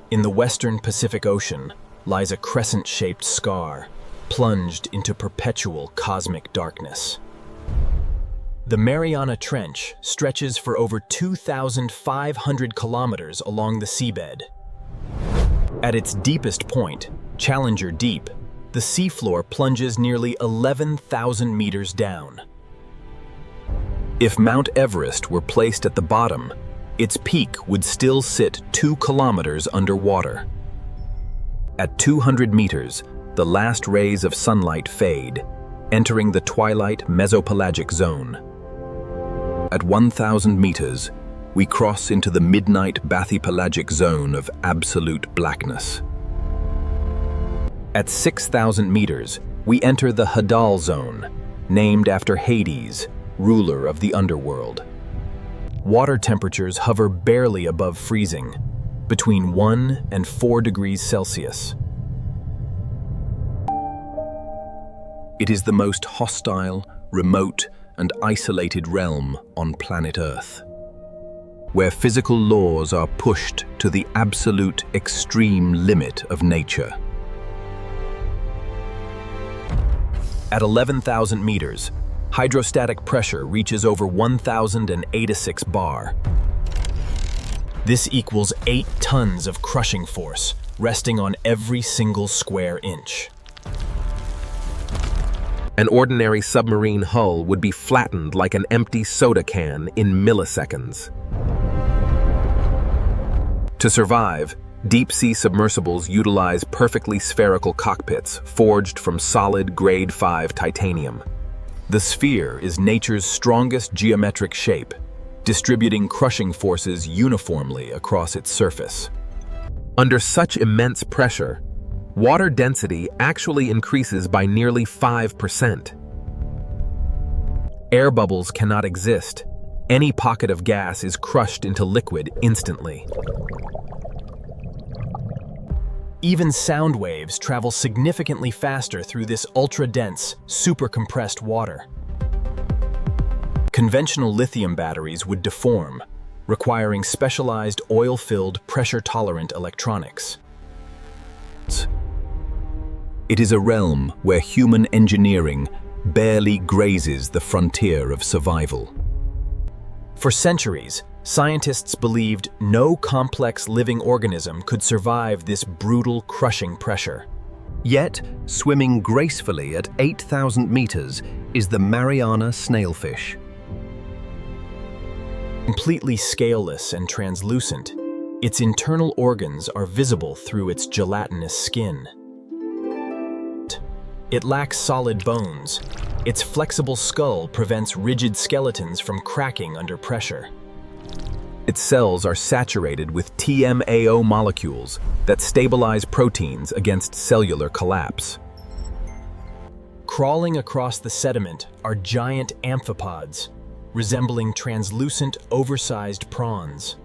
In the western Pacific Ocean lies a crescent-shaped scar, plunged into perpetual cosmic darkness. The Mariana Trench stretches for over 2,500 kilometers along the seabed. At its deepest point, Challenger Deep, the seafloor plunges nearly 11,000 meters down. If Mount Everest were placed at the bottom, its peak would still sit 2 kilometers underwater. At 200 meters, the last rays of sunlight fade, entering the twilight mesopelagic zone. At 1,000 meters, we cross into the midnight bathypelagic zone of absolute blackness. At 6,000 meters, we enter the Hadal zone, named after Hades, ruler of the underworld. Water temperatures hover barely above freezing, between 1 and 4 degrees Celsius. It is the most hostile, remote, and isolated realm on planet Earth, where physical laws are pushed to the absolute extreme limit of nature. At 11,000 meters, hydrostatic pressure reaches over 1,086 bar. This equals 8 tons of crushing force, resting on every single square inch. An ordinary submarine hull would be flattened like an empty soda can in milliseconds. To survive, deep-sea submersibles utilize perfectly spherical cockpits forged from solid grade 5 titanium. The sphere is nature's strongest geometric shape, distributing crushing forces uniformly across its surface. Under such immense pressure, water density actually increases by nearly 5%. Air bubbles cannot exist. Any pocket of gas is crushed into liquid instantly. Even sound waves travel significantly faster through this ultra-dense, super-compressed water. Conventional lithium batteries would deform, requiring specialized oil-filled, pressure-tolerant electronics. It is a realm where human engineering barely grazes the frontier of survival. For centuries, scientists believed no complex living organism could survive this brutal, crushing pressure. Yet, swimming gracefully at 8,000 meters is the Mariana snailfish. Completely scaleless and translucent, its internal organs are visible through its gelatinous skin. It lacks solid bones. Its flexible skull prevents rigid skeletons from cracking under pressure. Its cells are saturated with TMAO molecules that stabilize proteins against cellular collapse. Crawling across the sediment are giant amphipods, resembling translucent, oversized prawns.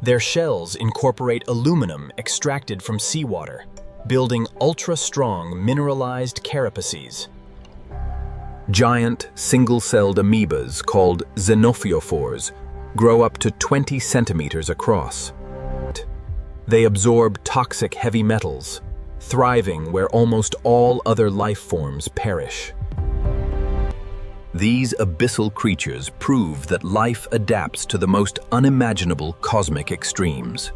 Their shells incorporate aluminum extracted from seawater, building ultra-strong mineralized carapaces. Giant, single-celled amoebas called xenophyophores grow up to 20 centimeters across. They absorb toxic heavy metals, thriving where almost all other life forms perish. These abyssal creatures prove that life adapts to the most unimaginable cosmic extremes.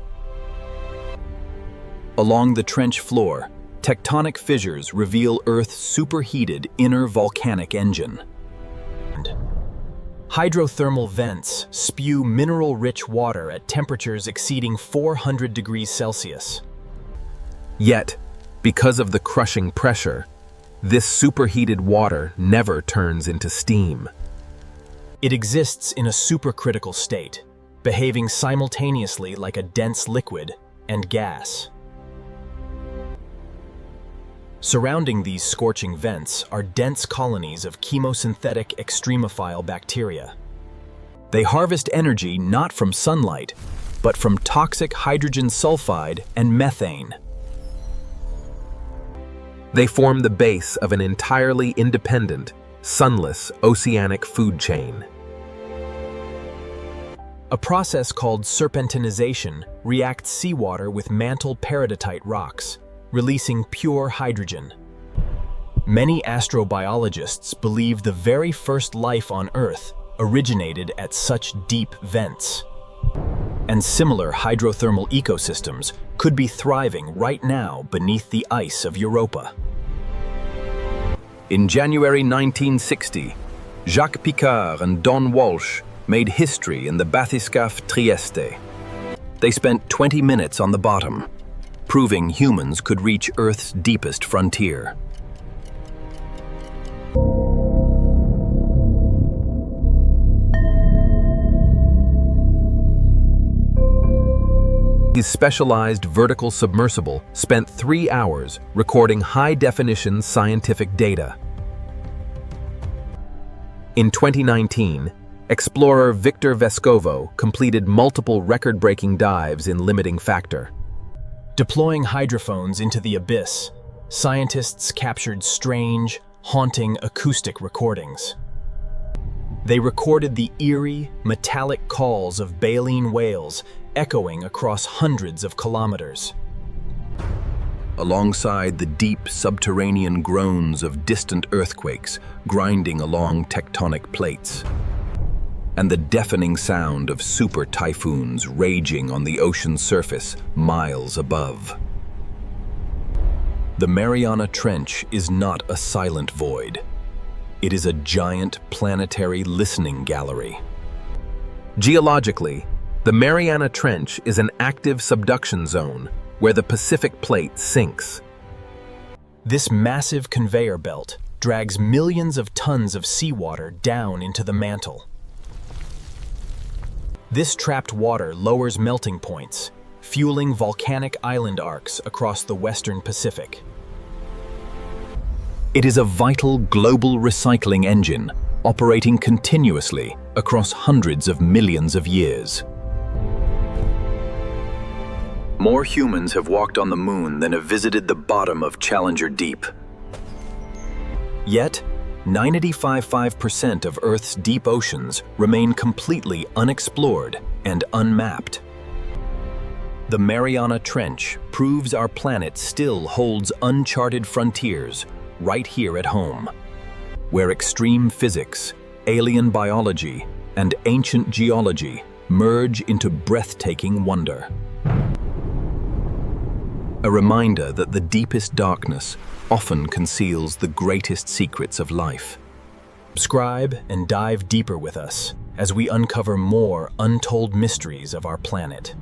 Along the trench floor, tectonic fissures reveal Earth's superheated inner volcanic engine. Hydrothermal vents spew mineral-rich water at temperatures exceeding 400 degrees Celsius. Yet, because of the crushing pressure, this superheated water never turns into steam. It exists in a supercritical state, behaving simultaneously like a dense liquid and gas. Surrounding these scorching vents are dense colonies of chemosynthetic extremophile bacteria. They harvest energy not from sunlight, but from toxic hydrogen sulfide and methane. They form the base of an entirely independent, sunless oceanic food chain. A process called serpentinization reacts seawater with mantle peridotite rocks, releasing pure hydrogen. Many astrobiologists believe the very first life on Earth originated at such deep vents. And similar hydrothermal ecosystems could be thriving right now beneath the ice of Europa. In January 1960, Jacques Picard and Don Walsh made history in the bathyscaphe Trieste. They spent 20 minutes on the bottom, proving humans could reach Earth's deepest frontier. His specialized vertical submersible spent 3 hours recording high-definition scientific data. In 2019, explorer Victor Vescovo completed multiple record-breaking dives in limiting factor. Deploying hydrophones into the abyss, scientists captured strange, haunting acoustic recordings. They recorded the eerie, metallic calls of baleen whales echoing across hundreds of kilometers. Alongside the deep subterranean groans of distant earthquakes grinding along tectonic plates, and the deafening sound of super typhoons raging on the ocean surface miles above. The Mariana Trench is not a silent void. It is a giant planetary listening gallery. Geologically, the Mariana Trench is an active subduction zone where the Pacific Plate sinks. This massive conveyor belt drags millions of tons of seawater down into the mantle. This trapped water lowers melting points, fueling volcanic island arcs across the western Pacific. It is a vital global recycling engine operating continuously across hundreds of millions of years. More humans have walked on the moon than have visited the bottom of Challenger Deep. Yet, 95% of Earth's deep oceans remain completely unexplored and unmapped. The Mariana Trench proves our planet still holds uncharted frontiers right here at home, where extreme physics, alien biology, and ancient geology merge into breathtaking wonder. A reminder that the deepest darkness often conceals the greatest secrets of life. Subscribe and dive deeper with us as we uncover more untold mysteries of our planet.